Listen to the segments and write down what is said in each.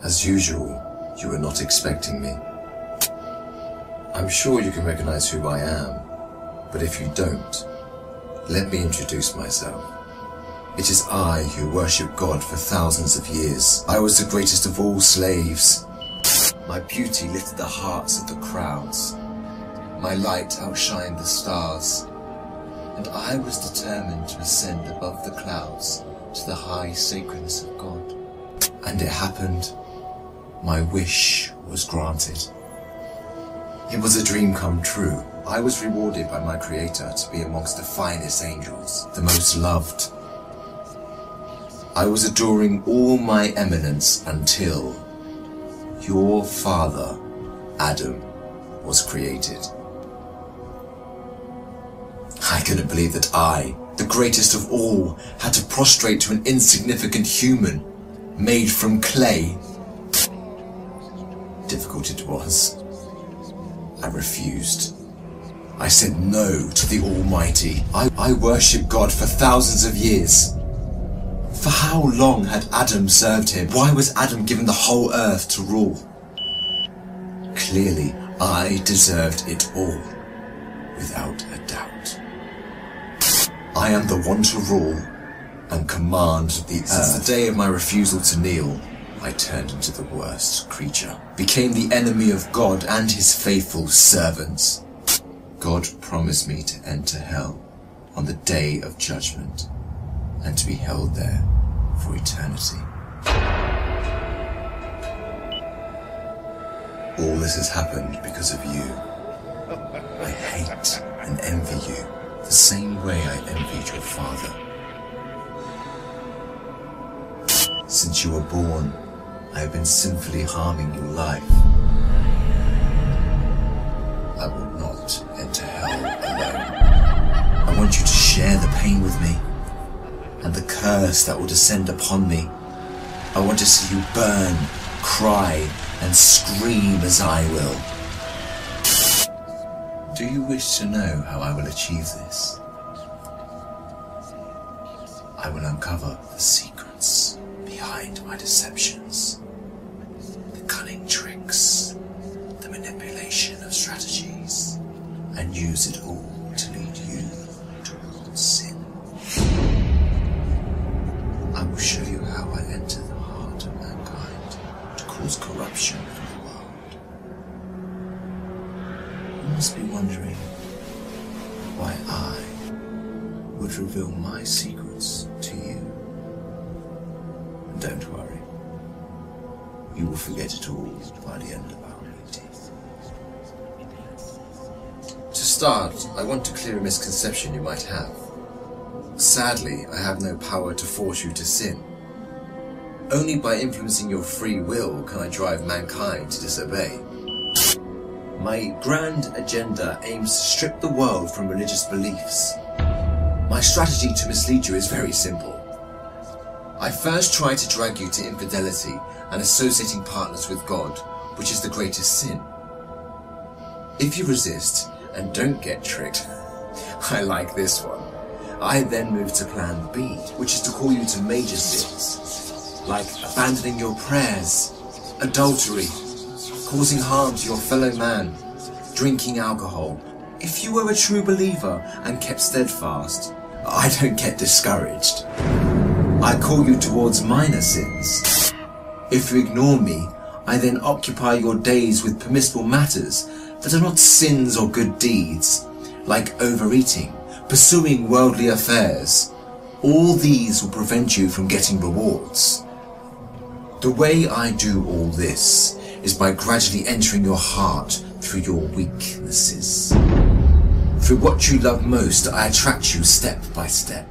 As usual, you were not expecting me. I'm sure you can recognize who I am, but if you don't, let me introduce myself. It is I who worship God for thousands of years. I was the greatest of all slaves. My beauty lifted the hearts of the crowds. My light outshined the stars. And I was determined to ascend above the clouds to the high sacredness of God. And it happened. My wish was granted. It was a dream come true. I was rewarded by my Creator to be amongst the finest angels, the most loved. I was adoring all my eminence until your father, Adam, was created. I couldn't believe that I, the greatest of all, had to prostrate to an insignificant human made from clay. Difficult it was. I refused. I said no to the Almighty. I worshipped God for thousands of years. For how long had Adam served him? Why was Adam given the whole earth to rule? Clearly, I deserved it all, without a doubt. I am the one to rule and command the earth. Since the day of my refusal to kneel, I turned into the worst creature, became the enemy of God and his faithful servants. God promised me to enter hell on the day of judgment and to be held there for eternity. All this has happened because of you. I hate and envy you the same way I envied your father. Since you were born, I have been sinfully harming your life. I will not enter hell alone. I want you to share the pain with me and the curse that will descend upon me. I want to see you burn, cry, and scream as I will. Do you wish to know how I will achieve this? I will uncover the secrets behind my deceptions, the cunning tricks, the manipulation of strategies, and use it all to lead you towards sin. I will show you how I enter the heart of mankind to cause corruption in the world. You must be wondering why I would reveal my secrets to you. And don't worry, you will forget it all by the end of our meeting. To start, I want to clear a misconception you might have. Sadly, I have no power to force you to sin. Only by influencing your free will can I drive mankind to disobey. My grand agenda aims to strip the world from religious beliefs. My strategy to mislead you is very simple. I first try to drag you to infidelity and associating partners with God, which is the greatest sin. If you resist and don't get tricked, I like this one. I then move to plan B, which is to call you to major sins, like abandoning your prayers, adultery, causing harm to your fellow man, drinking alcohol. If you were a true believer and kept steadfast, I don't get discouraged. I call you towards minor sins. If you ignore me, I then occupy your days with permissible matters that are not sins or good deeds, like overeating, pursuing worldly affairs. All these will prevent you from getting rewards. The way I do all this is by gradually entering your heart through your weaknesses. Through what you love most, I attract you step by step.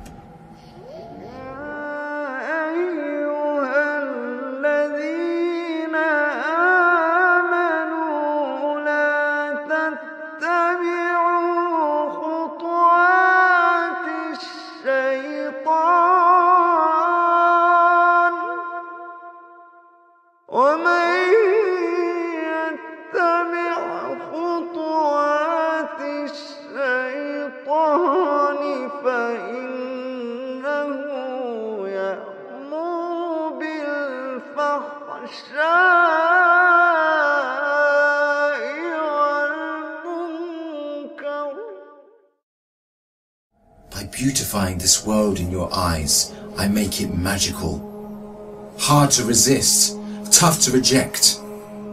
فإن Beautifying this world in your eyes, I make it magical. Hard to resist, tough to reject.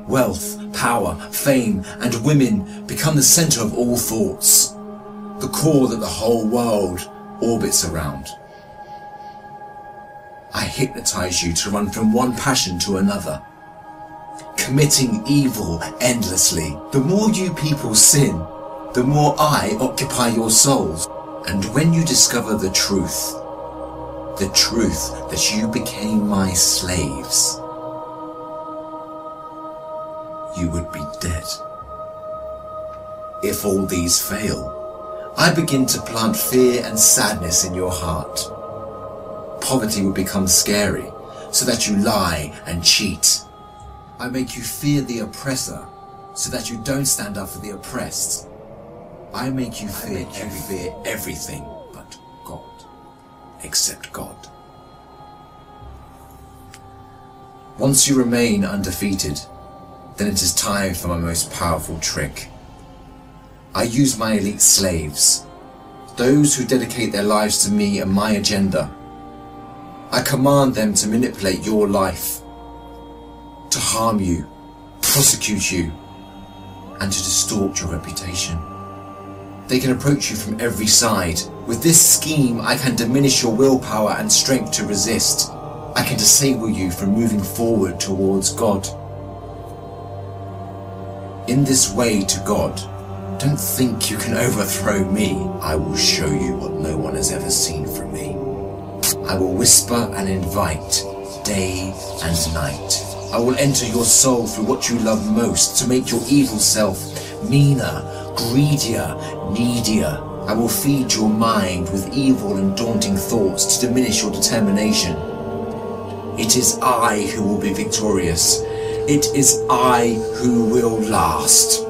Wealth, power, fame, and women become the center of all thoughts, the core that the whole world orbits around. I hypnotize you to run from one passion to another, committing evil endlessly. The more you people sin, the more I occupy your souls. And when you discover the truth that you became my slaves, you would be dead. If all these fail, I begin to plant fear and sadness in your heart. Poverty would become scary, so that you lie and cheat. I make you fear the oppressor, so that you don't stand up for the oppressed. I make you fear everything but God, except God. Once you remain undefeated, then it is time for my most powerful trick. I use my elite slaves, those who dedicate their lives to me and my agenda. I command them to manipulate your life, to harm you, prosecute you, and to distort your reputation. They can approach you from every side. With this scheme, I can diminish your willpower and strength to resist. I can disable you from moving forward towards God. In this way to God, don't think you can overthrow me. I will show you what no one has ever seen from me. I will whisper and invite, day and night. I will enter your soul through what you love most to make your evil self meaner, greedier, needier. I will feed your mind with evil and daunting thoughts to diminish your determination. It is I who will be victorious. It is I who will last.